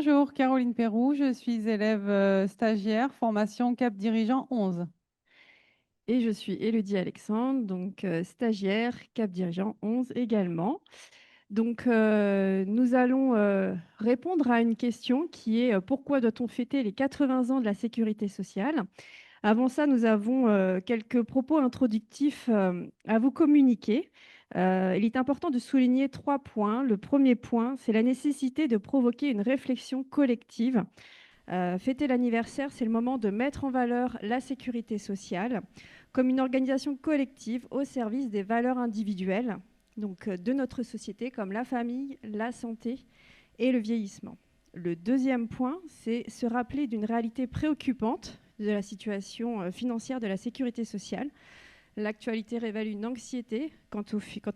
Bonjour, Caroline Perroux, je suis élève stagiaire, formation Cap Dirigeant 11. Et je suis Élodie Alexandre, stagiaire, Cap Dirigeant 11 également. Nous allons répondre à une question qui est pourquoi doit-on fêter les 80 ans de la sécurité sociale? Avant ça, nous avons quelques propos introductifs à vous communiquer. Il est important de souligner 3 points. Le premier point, c'est la nécessité de provoquer une réflexion collective. Fêter l'anniversaire, c'est le moment de mettre en valeur la sécurité sociale comme une organisation collective au service des valeurs individuelles, de notre société, comme la famille, la santé et le vieillissement. Le deuxième point, c'est se rappeler d'une réalité préoccupante de la situation financière de la sécurité sociale. L'actualité révèle une anxiété quant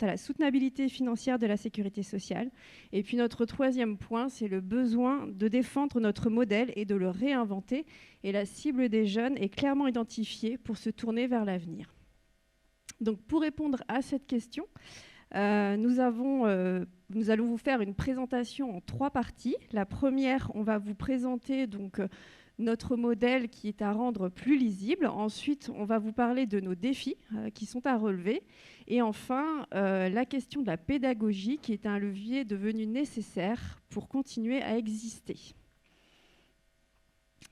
à la soutenabilité financière de la sécurité sociale. Et puis notre troisième point, c'est le besoin de défendre notre modèle et de le réinventer. Et la cible des jeunes est clairement identifiée pour se tourner vers l'avenir. Donc pour répondre à cette question, nous allons vous faire une présentation en 3 parties. La première, on va vous présenter notre modèle qui est à rendre plus lisible. Ensuite, on va vous parler de nos défis qui sont à relever. Et enfin, la question de la pédagogie qui est un levier devenu nécessaire pour continuer à exister.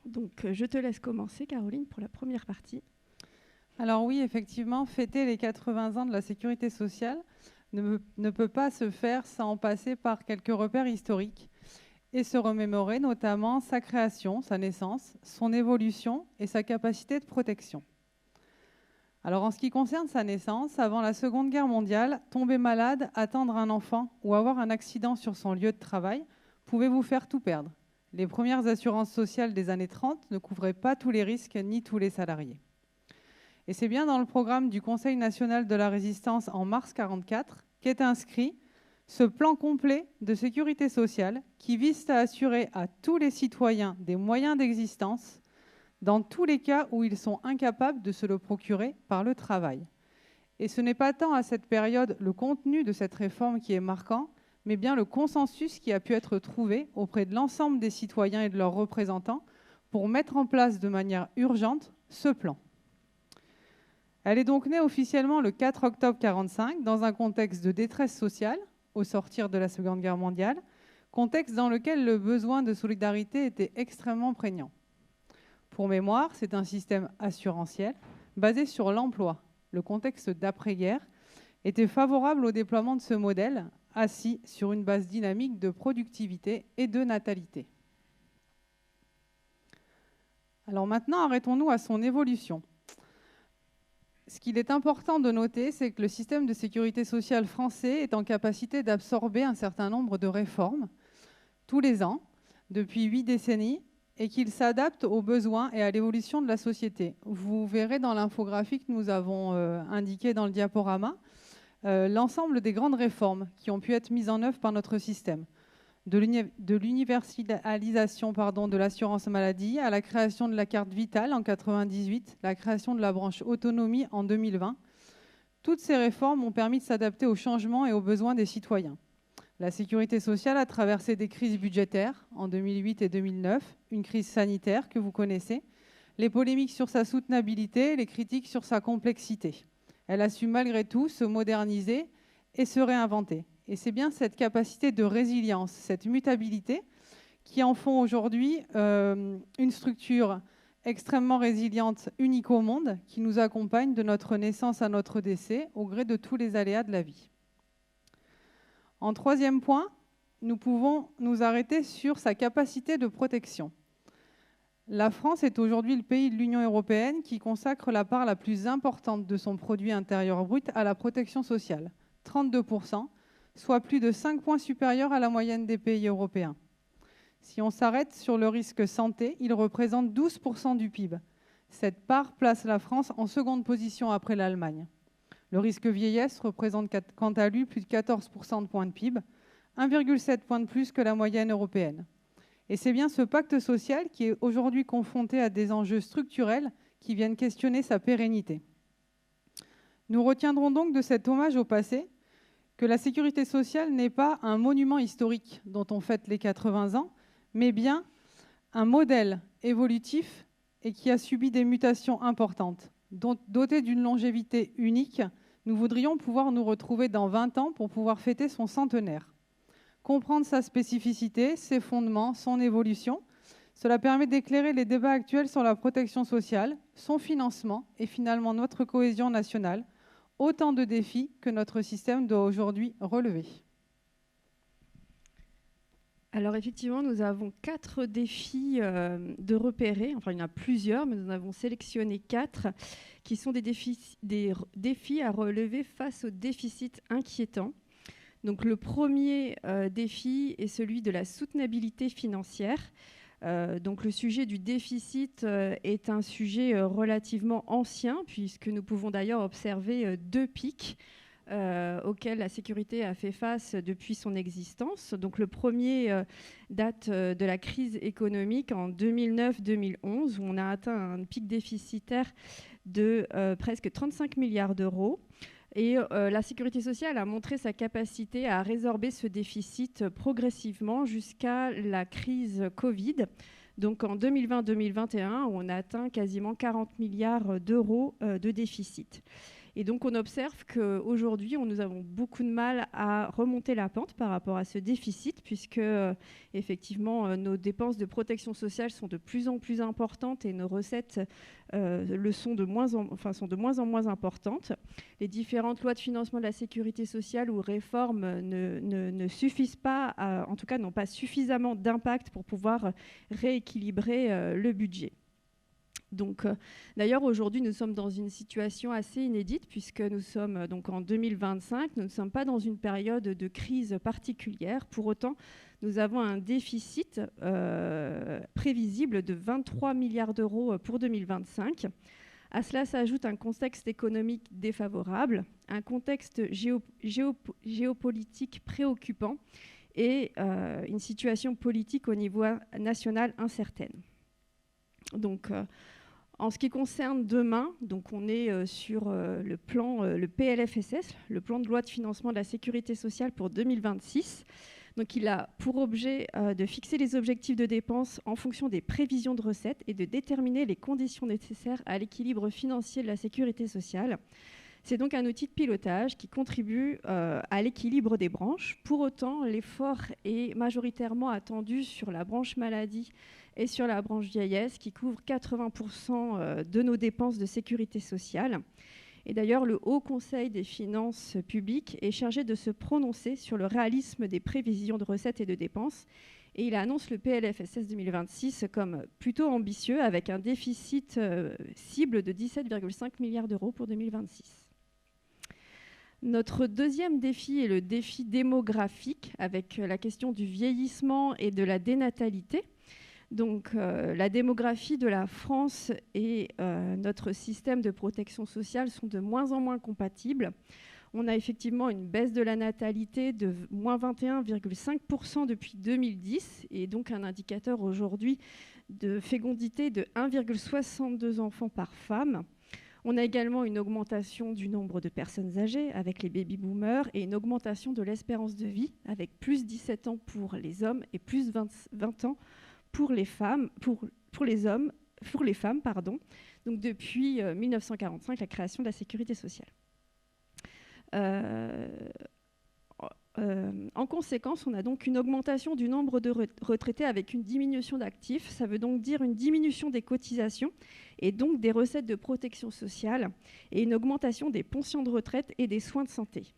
Je te laisse commencer, Caroline, pour la première partie. Alors oui, effectivement, fêter les 80 ans de la sécurité sociale ne peut pas se faire sans passer par quelques repères historiques et se remémorer notamment sa création, sa naissance, son évolution et sa capacité de protection. Alors en ce qui concerne sa naissance, avant la Seconde Guerre mondiale, tomber malade, attendre un enfant ou avoir un accident sur son lieu de travail pouvait vous faire tout perdre. Les premières assurances sociales des années 30 ne couvraient pas tous les risques ni tous les salariés. Et c'est bien dans le programme du Conseil national de la résistance en mars 1944 qu'est inscrit ce plan complet de sécurité sociale qui vise à assurer à tous les citoyens des moyens d'existence dans tous les cas où ils sont incapables de se le procurer par le travail. Et ce n'est pas tant à cette période le contenu de cette réforme qui est marquant, mais bien le consensus qui a pu être trouvé auprès de l'ensemble des citoyens et de leurs représentants pour mettre en place de manière urgente ce plan. Elle est donc née officiellement le 4 octobre 1945 dans un contexte de détresse sociale au sortir de la Seconde Guerre mondiale, contexte dans lequel le besoin de solidarité était extrêmement prégnant. Pour mémoire, c'est un système assurantiel basé sur l'emploi. Le contexte d'après-guerre était favorable au déploiement de ce modèle, assis sur une base dynamique de productivité et de natalité. Alors maintenant, arrêtons-nous à son évolution. Ce qu'il est important de noter, c'est que le système de sécurité sociale français est en capacité d'absorber un certain nombre de réformes tous les ans, depuis 8 décennies, et qu'il s'adapte aux besoins et à l'évolution de la société. Vous verrez dans l'infographie que nous avons indiquée dans le diaporama l'ensemble des grandes réformes qui ont pu être mises en œuvre par notre système. De l'universalisation de l'assurance maladie à la création de la carte vitale en 1998, la création de la branche autonomie en 2020. Toutes ces réformes ont permis de s'adapter aux changements et aux besoins des citoyens. La sécurité sociale a traversé des crises budgétaires en 2008 et 2009, une crise sanitaire que vous connaissez, les polémiques sur sa soutenabilité, les critiques sur sa complexité. Elle a su malgré tout se moderniser et se réinventer. Et c'est bien cette capacité de résilience, cette mutabilité, qui en font aujourd'hui une structure extrêmement résiliente, unique au monde, qui nous accompagne de notre naissance à notre décès, au gré de tous les aléas de la vie. En troisième point, nous pouvons nous arrêter sur sa capacité de protection. La France est aujourd'hui le pays de l'Union européenne qui consacre la part la plus importante de son produit intérieur brut à la protection sociale, 32%, soit plus de 5 points supérieur à la moyenne des pays européens. Si on s'arrête sur le risque santé, il représente 12% du PIB. Cette part place la France en seconde position après l'Allemagne. Le risque vieillesse représente quant à lui plus de 14% de points de PIB, 1,7 point de plus que la moyenne européenne. Et c'est bien ce pacte social qui est aujourd'hui confronté à des enjeux structurels qui viennent questionner sa pérennité. Nous retiendrons donc de cet hommage au passé que la sécurité sociale n'est pas un monument historique dont on fête les 80 ans, mais bien un modèle évolutif et qui a subi des mutations importantes. Doté d'une longévité unique, nous voudrions pouvoir nous retrouver dans 20 ans pour pouvoir fêter son centenaire. Comprendre sa spécificité, ses fondements, son évolution, cela permet d'éclairer les débats actuels sur la protection sociale, son financement et finalement notre cohésion nationale, autant de défis que notre système doit aujourd'hui relever. Alors effectivement, nous avons 4 défis de repérer. Enfin, il y en a plusieurs, mais nous en avons sélectionné 4 qui sont des défis à relever face aux déficits inquiétants. Donc le premier défi est celui de la soutenabilité financière. Donc le sujet du déficit est un sujet relativement ancien, puisque nous pouvons d'ailleurs observer 2 pics auxquels la sécurité a fait face depuis son existence. Donc le premier date de la crise économique en 2009-2011, où on a atteint un pic déficitaire de presque 35 milliards d'euros. Et la sécurité sociale a montré sa capacité à résorber ce déficit progressivement jusqu'à la crise Covid. Donc en 2020-2021, on a atteint quasiment 40 milliards d'euros de déficit. Et donc on observe qu'aujourd'hui, nous avons beaucoup de mal à remonter la pente par rapport à ce déficit, puisque effectivement nos dépenses de protection sociale sont de plus en plus importantes et nos recettes sont de moins en moins importantes. Les différentes lois de financement de la sécurité sociale ou réformes ne suffisent pas, en tout cas n'ont pas suffisamment d'impact pour pouvoir rééquilibrer le budget. Donc, d'ailleurs, aujourd'hui, nous sommes dans une situation assez inédite puisque nous sommes donc en 2025. Nous ne sommes pas dans une période de crise particulière. Pour autant, nous avons un déficit prévisible de 23 milliards d'euros pour 2025. À cela s'ajoute un contexte économique défavorable, un contexte géopolitique préoccupant et une situation politique au niveau national incertaine. Donc, en ce qui concerne demain, donc on est sur le PLFSS, le plan de loi de financement de la sécurité sociale pour 2026. Donc il a pour objet de fixer les objectifs de dépenses en fonction des prévisions de recettes et de déterminer les conditions nécessaires à l'équilibre financier de la sécurité sociale. C'est donc un outil de pilotage qui contribue à l'équilibre des branches. Pour autant, l'effort est majoritairement attendu sur la branche maladie et sur la branche vieillesse, qui couvre 80% de nos dépenses de sécurité sociale. Et d'ailleurs, le Haut Conseil des finances publiques est chargé de se prononcer sur le réalisme des prévisions de recettes et de dépenses. Et il annonce le PLFSS 2026 comme plutôt ambitieux, avec un déficit cible de 17,5 milliards d'euros pour 2026. Notre deuxième défi est le défi démographique, avec la question du vieillissement et de la dénatalité. Donc, la démographie de la France et notre système de protection sociale sont de moins en moins compatibles. On a effectivement une baisse de la natalité de moins 21,5% depuis 2010 et donc un indicateur aujourd'hui de fécondité de 1,62 enfants par femme. On a également une augmentation du nombre de personnes âgées avec les baby-boomers et une augmentation de l'espérance de vie avec plus 17 ans pour les hommes et plus 20 ans pour les femmes, pour les femmes, pardon. Donc depuis 1945, la création de la sécurité sociale. En conséquence, on a donc une augmentation du nombre de retraités avec une diminution d'actifs. Ça veut donc dire une diminution des cotisations et donc des recettes de protection sociale et une augmentation des pensions de retraite et des soins de santé.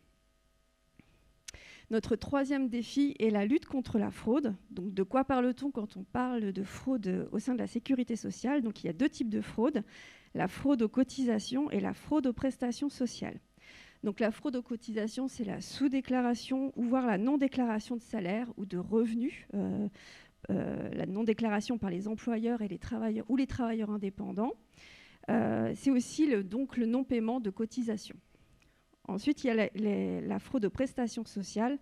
Notre troisième défi est la lutte contre la fraude. Donc, de quoi parle-t-on quand on parle de fraude au sein de la sécurité sociale? Donc, il y a 2 types de fraude, la fraude aux cotisations et la fraude aux prestations sociales. Donc, la fraude aux cotisations, c'est la sous-déclaration ou voire la non-déclaration de salaire ou de revenus, la non-déclaration par les employeurs et les travailleurs ou les travailleurs indépendants. C'est aussi le non-paiement de cotisations. Ensuite, il y a la fraude aux prestations sociales.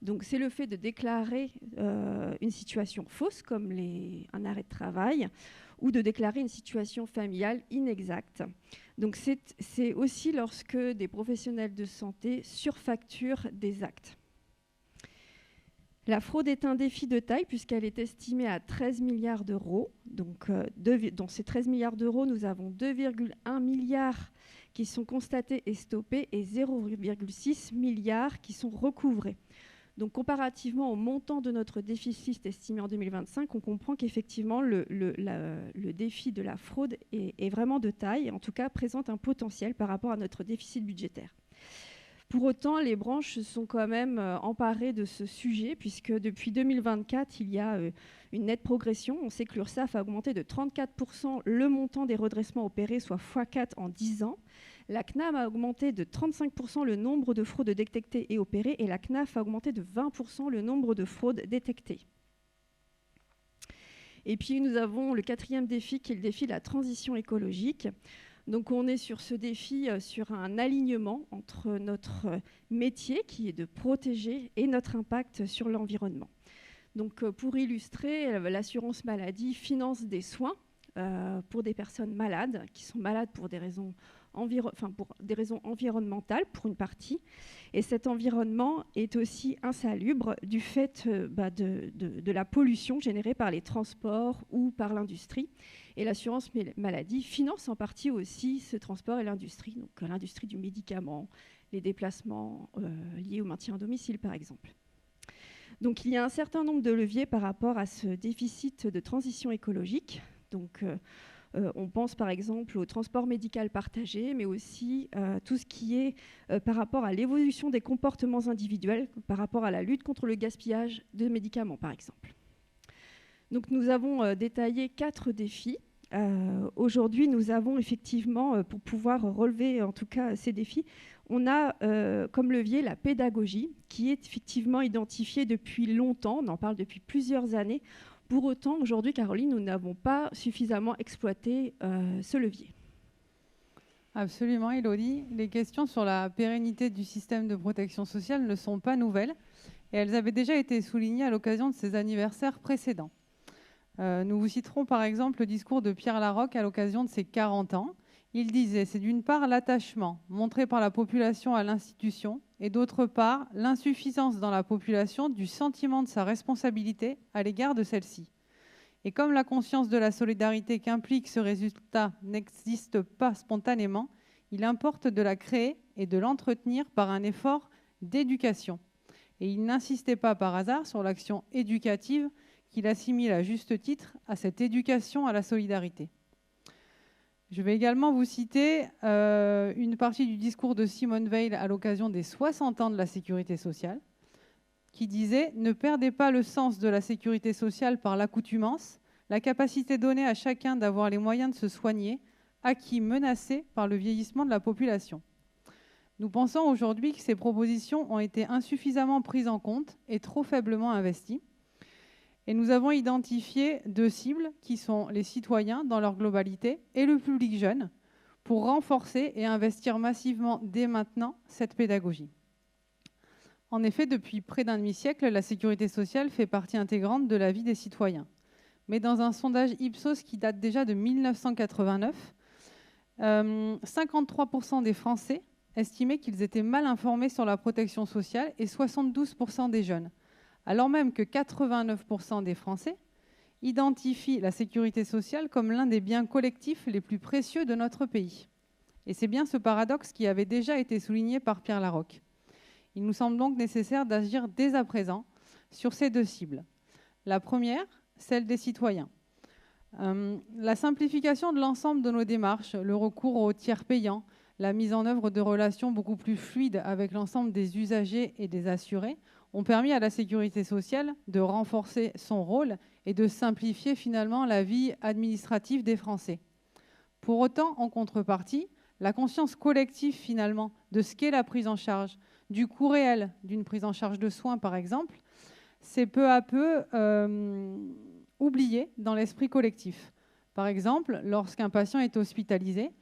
Donc, c'est le fait de déclarer une situation fausse, comme un arrêt de travail, ou de déclarer une situation familiale inexacte. Donc, c'est aussi lorsque des professionnels de santé surfacturent des actes. La fraude est un défi de taille puisqu'elle est estimée à 13 milliards d'euros. Donc, dans ces 13 milliards d'euros, nous avons 2,1 milliards qui sont constatés et stoppés et 0,6 milliards qui sont recouvrés. Donc, comparativement au montant de notre déficit estimé en 2025, on comprend qu'effectivement, le défi de la fraude est vraiment de taille, en tout cas présente un potentiel par rapport à notre déficit budgétaire. Pour autant, les branches se sont quand même emparées de ce sujet, puisque depuis 2024, il y a une nette progression. On sait que l'URSSAF a augmenté de 34% le montant des redressements opérés, soit x4 en 10 ans. La CNAM a augmenté de 35% le nombre de fraudes détectées et opérées, et la CNAF a augmenté de 20% le nombre de fraudes détectées. Et puis nous avons le 4e défi, qui est le défi de la transition écologique. Donc on est sur ce défi, sur un alignement entre notre métier, qui est de protéger, et notre impact sur l'environnement. Donc pour illustrer, l'assurance maladie finance des soins pour des personnes malades, qui sont malades pour des raisons environnementales, pour une partie. Et cet environnement est aussi insalubre du fait de la pollution générée par les transports ou par l'industrie. Et l'assurance maladie finance en partie aussi ce transport et l'industrie, donc l'industrie du médicament, les déplacements liés au maintien à domicile, par exemple. Donc il y a un certain nombre de leviers par rapport à ce déficit de transition écologique. Donc on pense par exemple au transport médical partagé, mais aussi tout ce qui est par rapport à l'évolution des comportements individuels, par rapport à la lutte contre le gaspillage de médicaments, par exemple. Donc nous avons détaillé 4 défis. Aujourd'hui, nous avons effectivement, pour pouvoir relever en tout cas ces défis, on a comme levier la pédagogie, qui est effectivement identifiée depuis longtemps, on en parle depuis plusieurs années. Pour autant, aujourd'hui, Caroline, nous n'avons pas suffisamment exploité ce levier. Absolument, Élodie. Les questions sur la pérennité du système de protection sociale ne sont pas nouvelles et elles avaient déjà été soulignées à l'occasion de ces anniversaires précédents. Nous vous citerons par exemple le discours de Pierre Laroque à l'occasion de ses 40 ans. Il disait « C'est d'une part l'attachement montré par la population à l'institution et d'autre part l'insuffisance dans la population du sentiment de sa responsabilité à l'égard de celle-ci. Et comme la conscience de la solidarité qu'implique ce résultat n'existe pas spontanément, il importe de la créer et de l'entretenir par un effort d'éducation. » Et il n'insistait pas par hasard sur l'action éducative qu'il assimile à juste titre à cette éducation à la solidarité. Je vais également vous citer une partie du discours de Simone Veil à l'occasion des 60 ans de la sécurité sociale, qui disait « Ne perdez pas le sens de la sécurité sociale par l'accoutumance, la capacité donnée à chacun d'avoir les moyens de se soigner, acquis menacés par le vieillissement de la population. » Nous pensons aujourd'hui que ces propositions ont été insuffisamment prises en compte et trop faiblement investies. Et nous avons identifié 2 cibles qui sont les citoyens dans leur globalité et le public jeune pour renforcer et investir massivement dès maintenant cette pédagogie. En effet, depuis près d'un demi-siècle, la sécurité sociale fait partie intégrante de la vie des citoyens. Mais dans un sondage Ipsos qui date déjà de 1989, 53% des Français estimaient qu'ils étaient mal informés sur la protection sociale et 72% des jeunes. Alors même que 89% des Français identifient la sécurité sociale comme l'un des biens collectifs les plus précieux de notre pays. Et c'est bien ce paradoxe qui avait déjà été souligné par Pierre Laroque. Il nous semble donc nécessaire d'agir dès à présent sur ces 2 cibles. La première, celle des citoyens. La simplification de l'ensemble de nos démarches, le recours aux tiers payants, la mise en œuvre de relations beaucoup plus fluides avec l'ensemble des usagers et des assurés ont permis à la sécurité sociale de renforcer son rôle et de simplifier finalement la vie administrative des Français. Pour autant, en contrepartie, la conscience collective finalement de ce qu'est la prise en charge, du coût réel d'une prise en charge de soins par exemple, c'est peu à peu oublié dans l'esprit collectif. Par exemple, lorsqu'un patient est hospitalisé,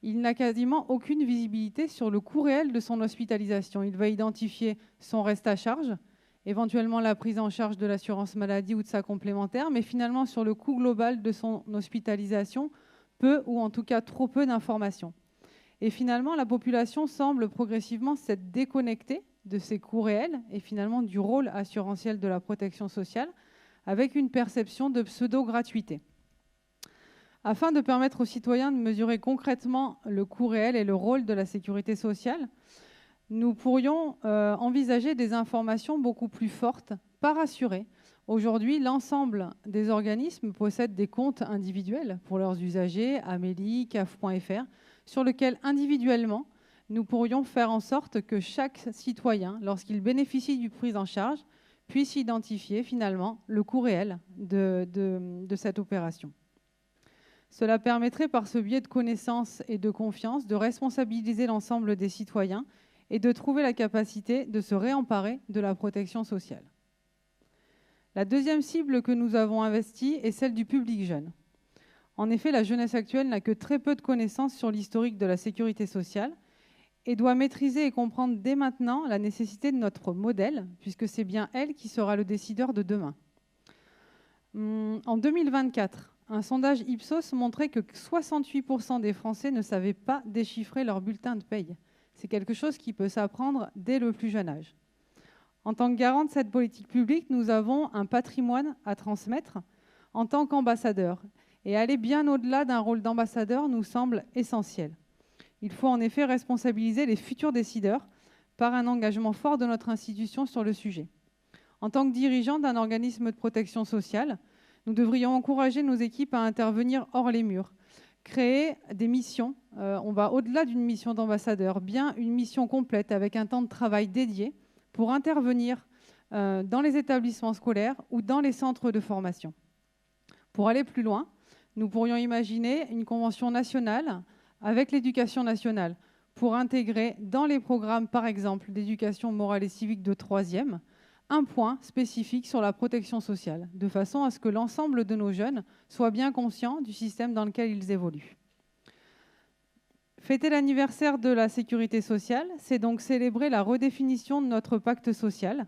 il n'a quasiment aucune visibilité sur le coût réel de son hospitalisation. Il va identifier son reste à charge, éventuellement la prise en charge de l'assurance maladie ou de sa complémentaire, mais finalement sur le coût global de son hospitalisation, peu ou en tout cas trop peu d'informations. Et finalement, la population semble progressivement s'être déconnectée de ses coûts réels et finalement du rôle assurantiel de la protection sociale, avec une perception de pseudo-gratuité. Afin de permettre aux citoyens de mesurer concrètement le coût réel et le rôle de la sécurité sociale, nous pourrions envisager des informations beaucoup plus fortes, pas rassurées. Aujourd'hui, l'ensemble des organismes possèdent des comptes individuels pour leurs usagers, Amélie, CAF.fr, sur lesquels individuellement, nous pourrions faire en sorte que chaque citoyen, lorsqu'il bénéficie du prise en charge, puisse identifier finalement le coût réel de cette opération. Cela permettrait par ce biais de connaissance et de confiance de responsabiliser l'ensemble des citoyens et de trouver la capacité de se réemparer de la protection sociale. La deuxième cible que nous avons investie est celle du public jeune. En effet, la jeunesse actuelle n'a que très peu de connaissances sur l'historique de la sécurité sociale et doit maîtriser et comprendre dès maintenant la nécessité de notre modèle, puisque c'est bien elle qui sera le décideur de demain. En 2024, un sondage Ipsos montrait que 68% des Français ne savaient pas déchiffrer leur bulletin de paye. C'est quelque chose qui peut s'apprendre dès le plus jeune âge. En tant que garant de cette politique publique, nous avons un patrimoine à transmettre en tant qu'ambassadeur. Et aller bien au-delà d'un rôle d'ambassadeur nous semble essentiel. Il faut en effet responsabiliser les futurs décideurs par un engagement fort de notre institution sur le sujet. En tant que dirigeant d'un organisme de protection sociale, nous devrions encourager nos équipes à intervenir hors les murs, créer des missions. On va au-delà d'une mission d'ambassadeur, bien une mission complète avec un temps de travail dédié pour intervenir dans les établissements scolaires ou dans les centres de formation. Pour aller plus loin, nous pourrions imaginer une convention nationale avec l'éducation nationale pour intégrer dans les programmes, par exemple, d'éducation morale et civique de 3e, un point spécifique sur la protection sociale, de façon à ce que l'ensemble de nos jeunes soient bien conscients du système dans lequel ils évoluent. Fêter l'anniversaire de la sécurité sociale, c'est donc célébrer la redéfinition de notre pacte social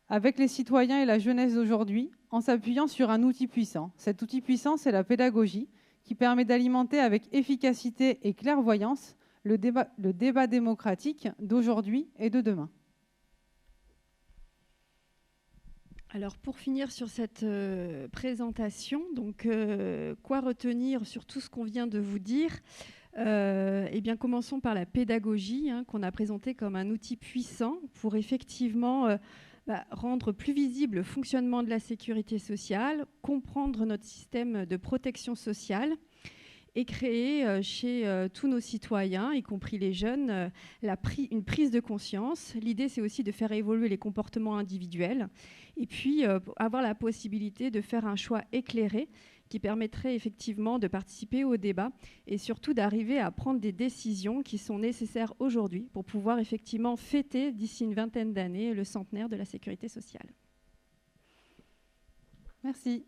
avec les citoyens et la jeunesse d'aujourd'hui, en s'appuyant sur un outil puissant. Cet outil puissant, c'est la pédagogie, qui permet d'alimenter avec efficacité et clairvoyance le débat démocratique d'aujourd'hui et de demain. Alors pour finir sur cette présentation, donc quoi retenir sur tout ce qu'on vient de vous dire? Eh bien, commençons par la pédagogie, qu'on a présentée comme un outil puissant pour effectivement rendre plus visible le fonctionnement de la sécurité sociale, comprendre notre système de protection sociale et créer chez tous nos citoyens, y compris les jeunes, une prise de conscience. L'idée, c'est aussi de faire évoluer les comportements individuels et puis avoir la possibilité de faire un choix éclairé qui permettrait effectivement de participer au débat et surtout d'arriver à prendre des décisions qui sont nécessaires aujourd'hui pour pouvoir effectivement fêter d'ici une vingtaine d'années le centenaire de la sécurité sociale. Merci.